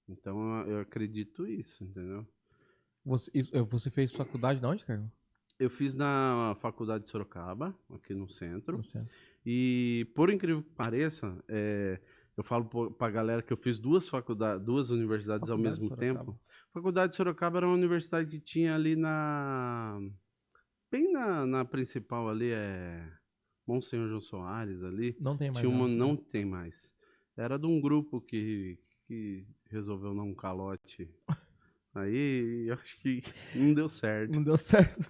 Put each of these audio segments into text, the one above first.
Então eu acredito isso, entendeu? Você fez faculdade de onde, cara? Eu fiz na faculdade de Sorocaba, aqui no centro. No centro. E por incrível que pareça, eu falo pra galera que eu fiz duas universidades ao Faculdade de mesmo Sorocaba. tempo. A faculdade de Sorocaba era uma universidade que tinha ali bem na principal ali, Monsenhor João Soares ali. Não tem mais Tinha uma, ela, né? não tem mais. Era de um grupo que resolveu dar um calote. Aí eu acho que não deu certo. Não deu certo.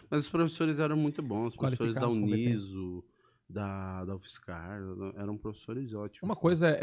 Mas os professores eram muito bons, os professores da Qualificados, competentes. Uniso, da UFSCar, eram professores ótimos. Uma coisa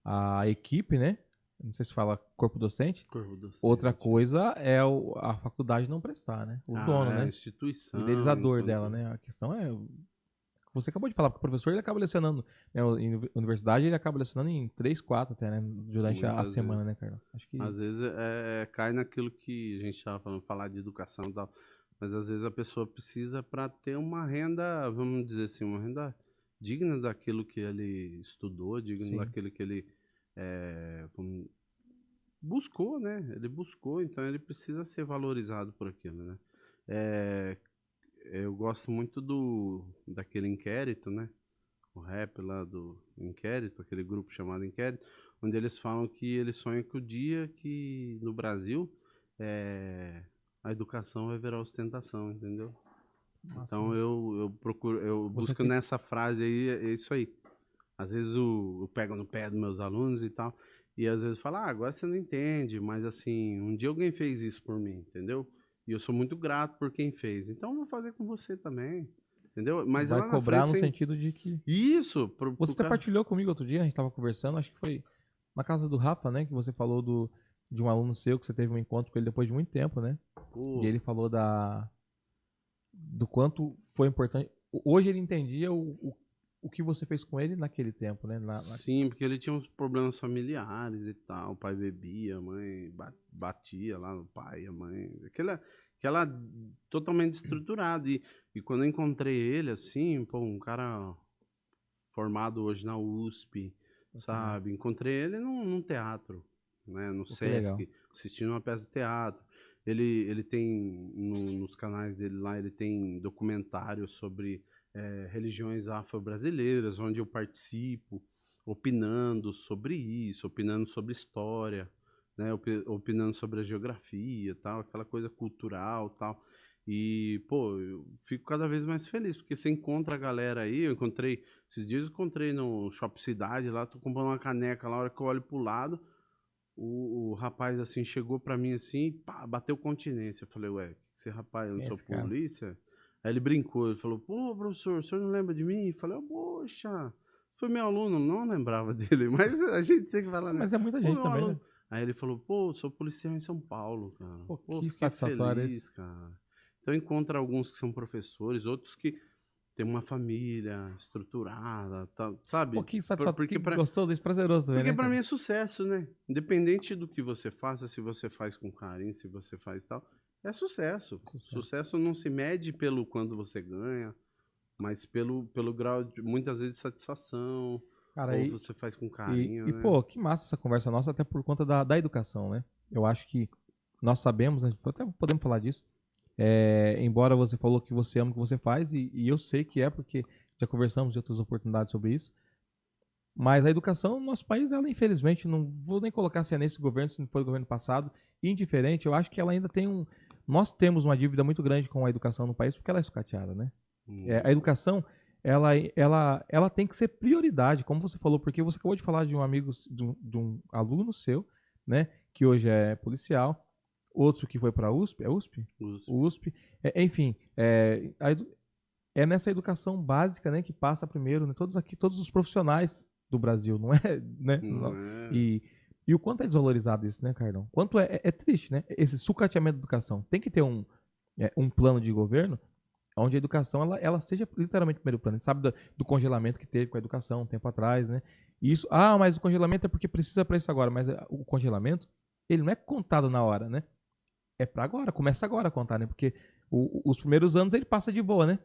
a equipe, né? Não sei se fala corpo docente. Corpo docente. Outra coisa é a faculdade não prestar, né? O dono, A né? instituição. O idealizador dela, né? A questão é... Você acabou de falar, porque o professor ele acaba lecionando, né? Em universidade ele acaba lecionando em 3, 4 até, né? Durante a Muitas semana, vezes. né, Carlos? Acho que... Às vezes cai naquilo que a gente estava falando, falar de educação e tal. Mas às vezes a pessoa precisa para ter uma renda, vamos dizer assim, uma renda digna daquilo que ele estudou, digno Sim. daquilo que ele buscou, né? Ele buscou, então ele precisa ser valorizado por aquilo, né? Eu gosto muito daquele inquérito, né? O rap lá do Inquérito, aquele grupo chamado Inquérito, onde eles falam que eles sonham que o dia que no Brasil a educação vai virar ostentação, entendeu? Nossa, Então eu Você busco tem- nessa frase aí, é isso aí. Às vezes eu pego no pé dos meus alunos e tal, e às vezes falo, agora você não entende, mas assim, um dia alguém fez isso por mim, entendeu? E eu sou muito grato por quem fez, então eu vou fazer com você também, entendeu? Mas vai lá na cobrar frente, no você... sentido de que... Isso, Você pro até cara... partilhou comigo outro dia, a gente tava conversando, acho que foi na casa do Rafa, né? Que você falou de um aluno seu, que você teve um encontro com ele depois de muito tempo, né? E ele falou do quanto foi importante. Hoje ele entendia o que você fez com ele naquele tempo, né? Sim, porque ele tinha uns problemas familiares e tal. O pai bebia, a mãe batia lá no pai, a mãe. Aquela totalmente estruturada. E quando eu encontrei ele, assim, pô, um cara formado hoje na USP, sabe? Encontrei ele num teatro, né? No Pô, que legal. Sesc, assistindo uma peça de teatro. Ele tem, nos canais dele lá, ele tem documentários sobre religiões afro-brasileiras, onde eu participo, opinando sobre isso, opinando sobre história, né? Opinando sobre a geografia, tal, aquela coisa cultural, tal. E, pô, eu fico cada vez mais feliz, porque você encontra a galera aí, esses dias eu encontrei no Shopping Cidade lá, tô comprando uma caneca lá, a hora que eu olho pro lado, o rapaz assim chegou pra mim assim, pá, bateu continência. Eu falei, ué, esse rapaz, eu não Quem é sou esse cara? polícia? Aí ele brincou, ele falou, pô, professor, o senhor não lembra de mim? Eu falei, poxa, você foi meu aluno, não lembrava dele, mas a gente tem que falar, né? Mas é muita Pô, gente meu também, né? aluno. Aí ele falou, pô, sou policial em São Paulo, cara. Pô, Pô, que fiquei satisfatório esse. feliz, cara. Então encontra alguns que são professores, outros que têm uma família estruturada, tá, Pô, sabe? que satisfatório, que Porque gostou desse, prazeroso também, porque né, para mim cara? é sucesso, né? Independente do que você faça, se você faz com carinho, se você faz tal, é sucesso. Sucesso. Sucesso não se mede pelo quando você ganha, mas pelo grau de, muitas vezes, de satisfação, Cara, ou você faz com carinho, né? pô, que massa essa conversa nossa, até por conta da educação, né? Eu acho que nós sabemos, né, até podemos falar disso, embora você falou que você ama o que você faz, e eu sei que é, porque já conversamos em outras oportunidades sobre isso, mas a educação no nosso país, ela infelizmente, não vou nem colocar se é nesse governo, se não foi o governo passado, indiferente, eu acho que ela ainda tem nós temos uma dívida muito grande com a educação no país, porque ela é sucateada, né? A educação, ela tem que ser prioridade, como você falou, porque você acabou de falar de um amigo, de um aluno seu, né, que hoje é policial, outro que foi para a USP, é USP? USP. Enfim, é nessa educação básica, né, que passa primeiro, né, todos os profissionais do Brasil, não é, né? Não é. E o quanto é desvalorizado isso, né, Carlão? Quanto é triste, né? Esse sucateamento da educação. Tem que ter um plano de governo onde a educação ela seja literalmente primeiro plano. A gente sabe do congelamento que teve com a educação um tempo atrás, né? E isso, mas o congelamento é porque precisa para isso agora. Mas o congelamento, ele não é contado na hora, né? É para agora, começa agora a contar, né? Porque os primeiros anos ele passa de boa, né?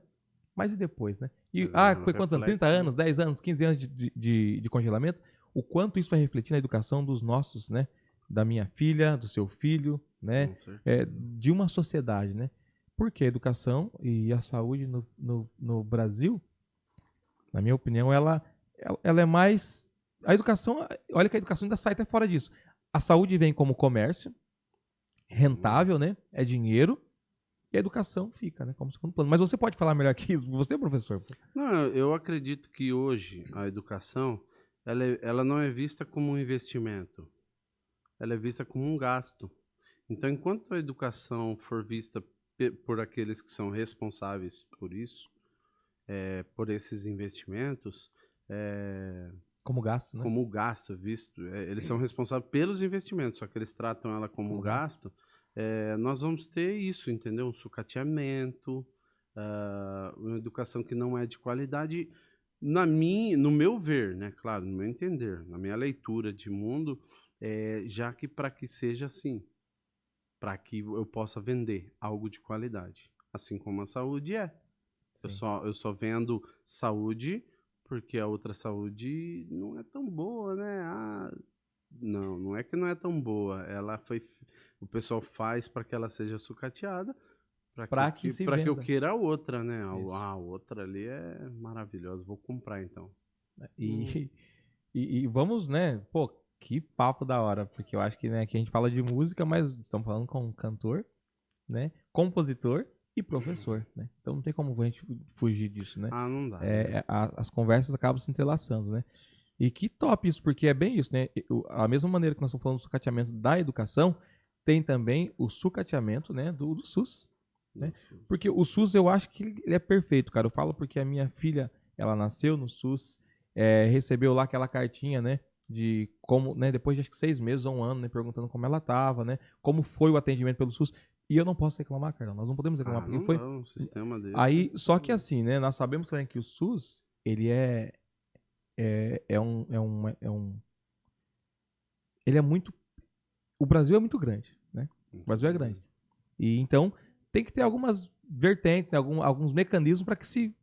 Mas e depois, né? E, foi quantos anos? 30 anos, 10 anos, 15 anos de congelamento? o quanto isso vai refletir na educação dos nossos, né? Da minha filha, do seu filho, né? Com certeza. De uma sociedade, né? Porque a educação e a saúde no Brasil, na minha opinião, ela é mais... A educação, olha que a educação ainda sai até fora disso. A saúde vem como comércio, rentável, né? É dinheiro. E a educação fica, né? Como segundo plano. Mas você pode falar melhor que isso? Você é professor. Pô. Não, eu acredito que hoje a educação, ela não é vista como um investimento. Ela é vista como um gasto. Então, enquanto a educação for vista por aqueles que são responsáveis por isso, por esses investimentos, Como gasto, né? como gasto, visto, eles são responsáveis pelos investimentos, só que eles tratam ela como gasto, nós vamos ter isso, entendeu? Um sucateamento, uma educação que não é de qualidade, no meu ver, né? Claro, no meu entender, na minha leitura de mundo, já que para que seja assim, para que eu possa vender algo de qualidade, assim como a saúde é. Eu só vendo saúde porque a outra saúde não é tão boa, né? Não é que não é tão boa. O pessoal faz para que ela seja sucateada, Para que se para que eu venda. queira a outra, né? Isso. A outra ali é maravilhosa, vou comprar então. E vamos, né? Pô, que papo da hora, porque eu acho que, né, aqui a gente fala de música, mas estamos falando com cantor, né? Compositor e professor, né? Então não tem como a gente fugir disso, né? Não dá. As conversas acabam se entrelaçando, né? E que top isso, porque é bem isso, né? A mesma maneira que nós estamos falando do sucateamento da educação, tem também o sucateamento, né, do SUS, né? Porque o SUS eu acho que ele é perfeito, cara. Eu falo porque a minha filha, ela nasceu no SUS, recebeu lá aquela cartinha, né? De como, né? Depois de acho que 6 meses ou 1 ano, né? Perguntando como ela tava, né? Como foi o atendimento pelo SUS. E eu não posso reclamar, Carlão. Nós não podemos reclamar, porque não foi. dá, um sistema desse. Aí, só que assim, né? Nós sabemos também que o SUS, ele ele é muito. O Brasil é muito grande, né? O Brasil é grande. E então tem que ter algumas vertentes, né? alguns mecanismos para que se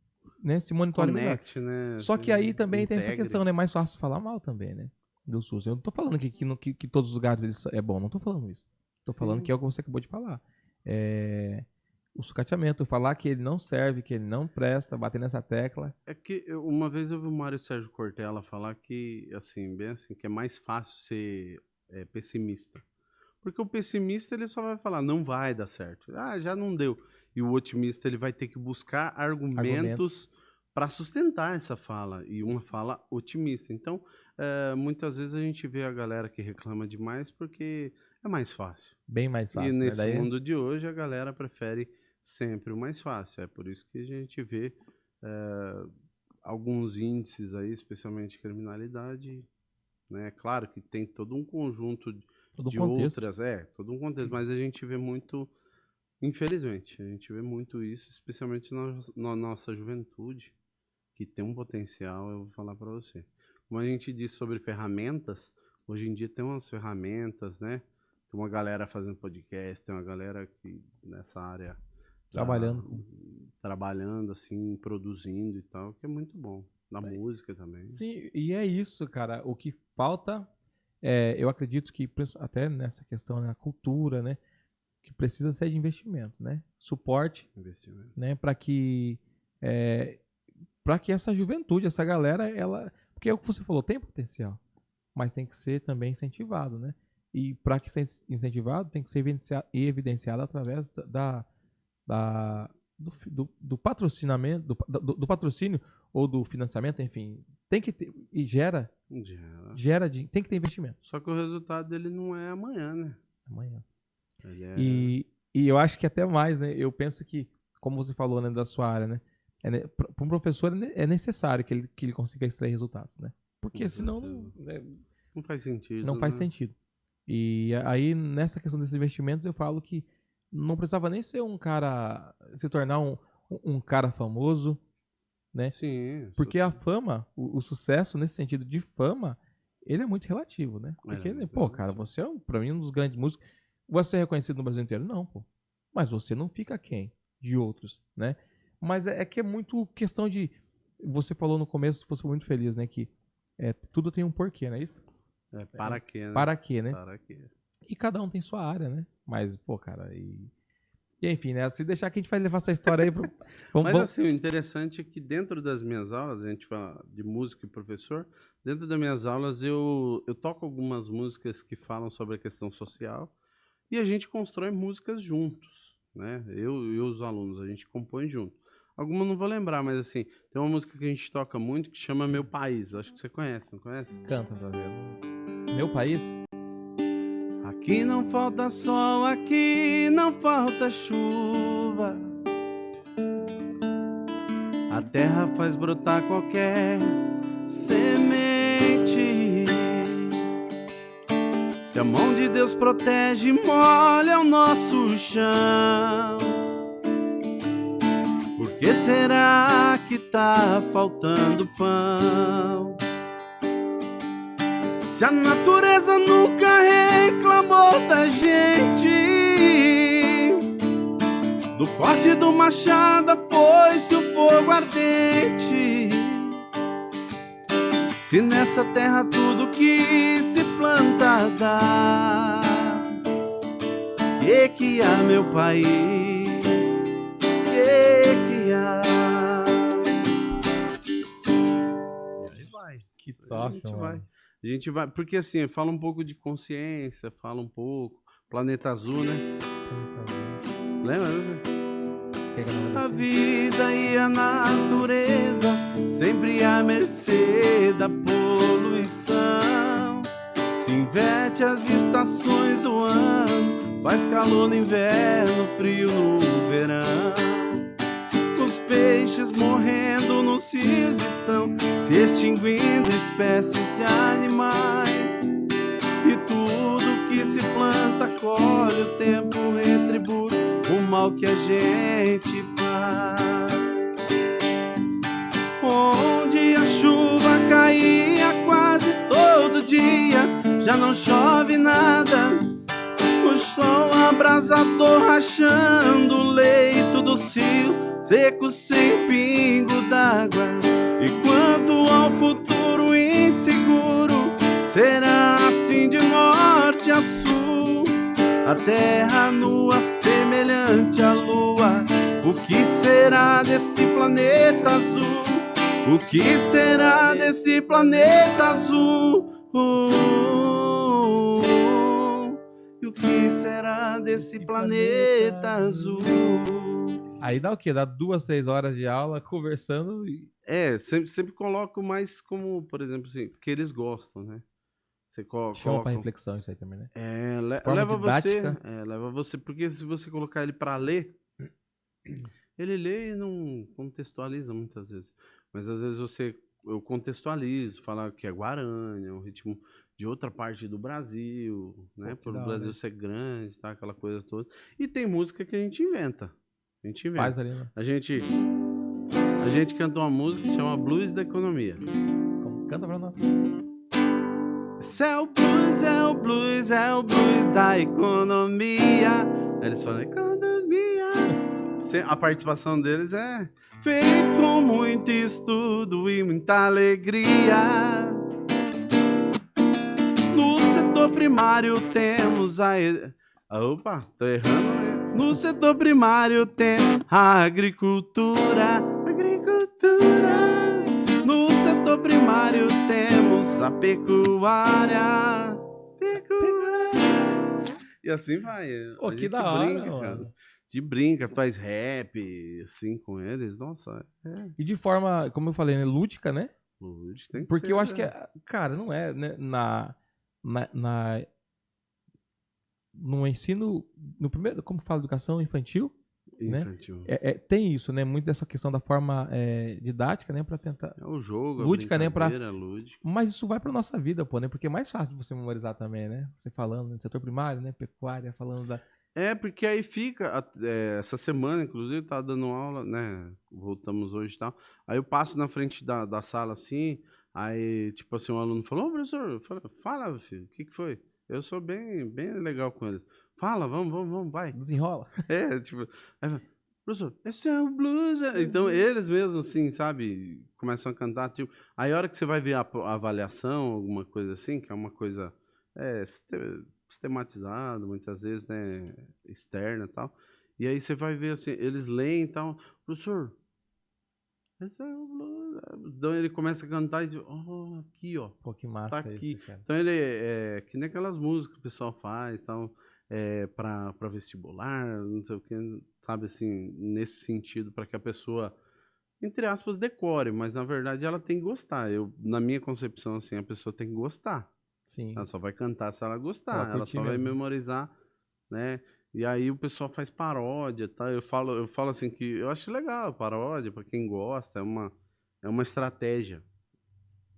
monitore melhor. Né? Só que aí também integre. tem essa questão, né? Mais fácil falar mal também, né? Do SUS. Eu não tô falando que todos os lugares eles é bom, não tô falando isso. Tô falando que é o que você acabou de falar. O sucateamento, falar que ele não serve, que ele não presta, bater nessa tecla. É que uma vez eu vi o Mário Sérgio Cortella falar que, assim, bem assim, que é mais fácil ser pessimista. Porque o pessimista ele só vai falar, não vai dar certo. Já não deu. E o otimista ele vai ter que buscar argumentos para sustentar essa fala. E uma fala otimista. Então, muitas vezes a gente vê a galera que reclama demais porque é mais fácil. Bem mais fácil. E nesse mundo de hoje a galera prefere sempre o mais fácil. É por isso que a gente vê alguns índices aí, especialmente criminalidade, né? Claro que tem todo um conjunto de outras, todo um contexto, mas a gente vê muito, infelizmente, a gente vê muito isso, especialmente na nossa juventude, que tem um potencial, eu vou falar para você. Como a gente disse sobre ferramentas, hoje em dia tem umas ferramentas, né? Tem uma galera fazendo podcast, tem uma galera que nessa área trabalhando assim, produzindo e tal, que é muito bom. Na música também. Sim, e é isso, cara. O que falta, eu acredito que até nessa questão, né, a cultura, né, que precisa ser de investimento, né, suporte, né, para que essa juventude, essa galera, porque é o que você falou, tem potencial, mas tem que ser também incentivado, né? E para que ser incentivado, tem que ser evidenciado através do patrocinamento, do patrocínio ou do financiamento, enfim, tem que ter, e tem que ter investimento. Só que o resultado dele não é amanhã, né? Amanhã. E eu acho que até mais, né? Eu penso que, como você falou, né, da sua área, né? Para um professor é necessário que ele consiga extrair resultados, né? Porque senão não faz sentido. Não faz sentido. E aí, nessa questão desses investimentos, eu falo que não precisava nem ser um cara, se tornar um cara famoso, né? Sim. Porque a fama, o sucesso nesse sentido de fama, ele é muito relativo, né? Porque, cara, você é, pra mim, um dos grandes músicos. Você é reconhecido no Brasil inteiro? Não, pô. Mas você não fica quem de outros, né? Mas que é muito questão de... Você falou no começo, você foi muito feliz, né? Que tudo tem um porquê, não é isso? Para quê, né? Para quê, né? Para quê? E cada um tem sua área, né? Mas, pô, cara, e enfim, né? Se deixar que a gente vai levar essa história aí pro... Mas assim, o interessante é que dentro das minhas aulas, a gente fala de música e professor, dentro das minhas aulas eu toco algumas músicas que falam sobre a questão social e a gente constrói músicas juntos, né? Eu e os alunos, a gente compõe junto. Alguma não vou lembrar, mas assim, tem uma música que a gente toca muito que chama Meu País. Acho que você conhece, não conhece? Canta pra ver. Meu País? Aqui não falta sol, aqui não falta chuva. A terra faz brotar qualquer semente. Se a mão de Deus protege e molha o nosso chão, por que será que tá faltando pão? Se a natureza nunca reclamou da gente, do corte do machado foi-se o fogo ardente. Se nessa terra tudo que se planta dá, que há, meu país, que há? E aí vai. Que top, A gente vai, porque assim, fala um pouco de consciência, fala um pouco, Planeta Azul, né? Lembra? A vida e a natureza sempre à mercê da poluição. Se inverte as estações do ano, faz calor no inverno, frio no verão. Os peixes morrendo nos rios estão se extinguindo, espécies de animais. E tudo que se planta colhe, o tempo retribui o mal que a gente faz. Onde a chuva caía quase todo dia, já não chove nada. O sol abrasador rachando o leito dos rios, seco sem pingo d'água. E quanto ao futuro inseguro, será assim de norte a sul, a terra nua semelhante à lua. O que será desse planeta azul? O que será desse planeta azul? E o que será desse planeta azul? Aí dá o quê? Dá 2, 3 horas de aula conversando e... sempre coloco mais como, por exemplo, assim, porque eles gostam, né? Você Chama pra reflexão isso aí também, né? Leva você, porque se você colocar ele para ler, ele lê e não contextualiza muitas vezes. Mas às vezes eu contextualizo, falar que é Guarani, é um ritmo de outra parte do Brasil, né? Por o Brasil ser grande, tá? Aquela coisa toda. E tem música que a gente inventa. Faz ali, né? A gente canta uma música que se chama Blues da Economia. Canta pra nós. Esse é o blues, é o blues, é o blues da economia. Eles falam economia. A participação deles é feito com muito estudo e muita alegria. No setor primário temos Opa, tô errando. No setor primário temos a agricultura. No setor primário temos a pecuária. E assim vai. Pô, que da hora, cara. De brinca, faz rap, assim, com eles. Nossa, E de forma, como eu falei, né, lúdica, né? Lúdica, tem que Porque ser, eu acho que, cara, não é, né, no ensino, no primeiro, como fala, educação infantil, infantil. Né? Tem isso, né? Muito dessa questão da forma didática, né? Para tentar. É o jogo, lúdica, né? Lúdica. Mas isso vai para nossa vida, pô, né? Porque é mais fácil você memorizar também, né? Você falando no setor primário, né? Pecuária, falando da. Porque aí fica, essa semana, inclusive, tá dando aula, né? Voltamos hoje e tal. Aí eu passo na frente da sala assim, aí, tipo assim, um aluno falou: ô, professor, fala, filho, o que foi? Eu sou bem legal com eles. Fala, vamos, vai. Desenrola. Tipo, aí, professor, esse é o blues. Então, eles mesmos, assim, sabe, começam a cantar. Tipo, aí, a hora que você vai ver a avaliação, alguma coisa assim, que é uma coisa sistematizada, muitas vezes, né, externa e tal. E aí você vai ver, assim, eles leem e tal. Professor, esse é o blues. Então, ele começa a cantar e diz, oh, aqui, ó. Pô, que Tá massa aqui. isso, cara. Então ele é que nem aquelas músicas que o pessoal faz, tal, para vestibular, não sei o que, sabe assim, nesse sentido, para que a pessoa, entre aspas, decore, mas na verdade ela tem que gostar. Na minha concepção, assim, a pessoa tem que gostar. Sim, Ela só vai cantar se ela ela gostar, ela curtir só vai mesmo. memorizar, né? E aí o pessoal faz paródia, tá? Eu falo assim que eu acho legal a paródia, para quem gosta, é uma estratégia.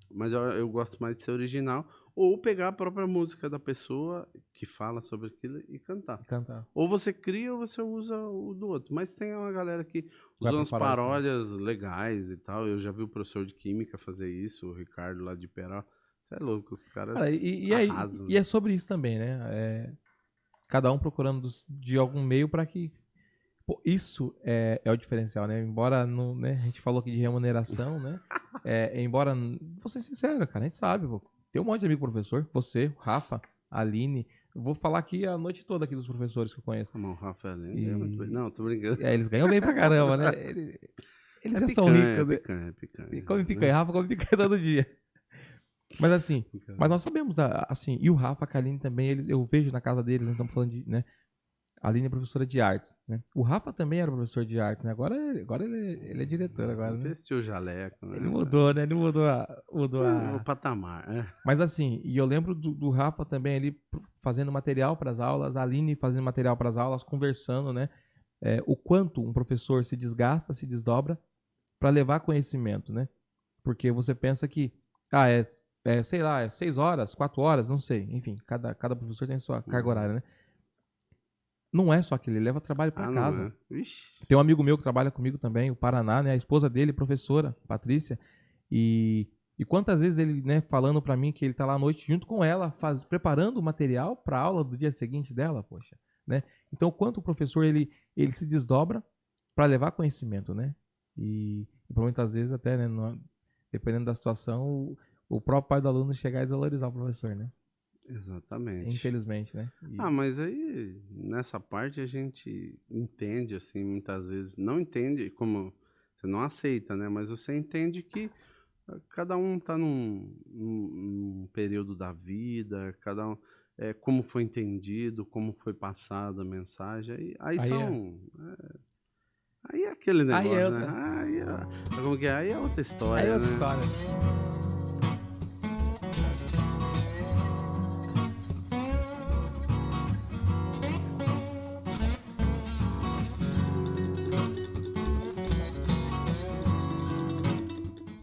Mas eu gosto mais de ser original, ou pegar a própria música da pessoa que fala sobre aquilo e cantar. E cantar. Ou você cria ou você usa o do outro. Mas tem uma galera que Vai usa pra umas paródia também. paródias legais e tal. Eu já vi o professor de química fazer isso, o Ricardo lá de Peró. Você é louco, os Cara, caras arrasam, e né? é sobre isso também, né? Cada um procurando de algum meio para que. Pô, isso é o diferencial, né? Embora não, né, a gente falou aqui de remuneração, né? Embora. Vou ser sincero, cara, a gente sabe, pô. Tem um monte de amigo professor, você, o Rafa, a Aline. Eu vou falar aqui a noite toda aqui dos professores que eu conheço. Ah, mas o Rafael ganha muito bem. E Não, tô brincando. eles ganham bem pra caramba, né? Eles É já são picanha, é ricos, né? picanha, é picanha, Come picanha, né? Rafa come picanha todo dia. Mas assim, mas Picanha. nós sabemos, assim, e o Rafa, a Aline também, eu vejo na casa deles, né, estamos falando de, né? A Aline é professora de artes, né? O Rafa também era professor de artes, né? Agora ele é diretor agora, né? Vestiu o jaleco, Ele né? mudou, né? Ele mudou O a... patamar, Mas assim, e eu lembro do Rafa também ali fazendo material para as aulas, a Aline fazendo material para as aulas, conversando, né? O quanto um professor se desgasta, se desdobra para levar conhecimento, né? Porque você pensa que, sei lá, 6 horas, 4 horas, não sei. Enfim, cada professor tem sua carga Uhum. horária, né? Não é só aquilo, ele leva trabalho para Ah, não casa. é? Ixi. Tem um amigo meu que trabalha comigo também, o Paraná, né? A esposa dele, professora, Patrícia. E quantas vezes ele, né, falando para mim que ele tá lá à noite junto com ela, preparando o material para a aula do dia seguinte dela, poxa, né? Então, o quanto o professor ele se desdobra para levar conhecimento, né? E por muitas vezes até, né, dependendo da situação, o próprio pai do aluno chegar a desvalorizar o professor, né? Exatamente. Infelizmente, né? Ah, mas aí, nessa parte a gente entende, assim, muitas vezes. Não entende como. Você não aceita, né? Mas você entende que cada um tá num período da vida, cada um. Como foi entendido, como foi passada a mensagem. Aí Aí é, são. Aí é aquele aí é negócio, né? outra, Como que é? Aí é outra aí é história, outra né? história.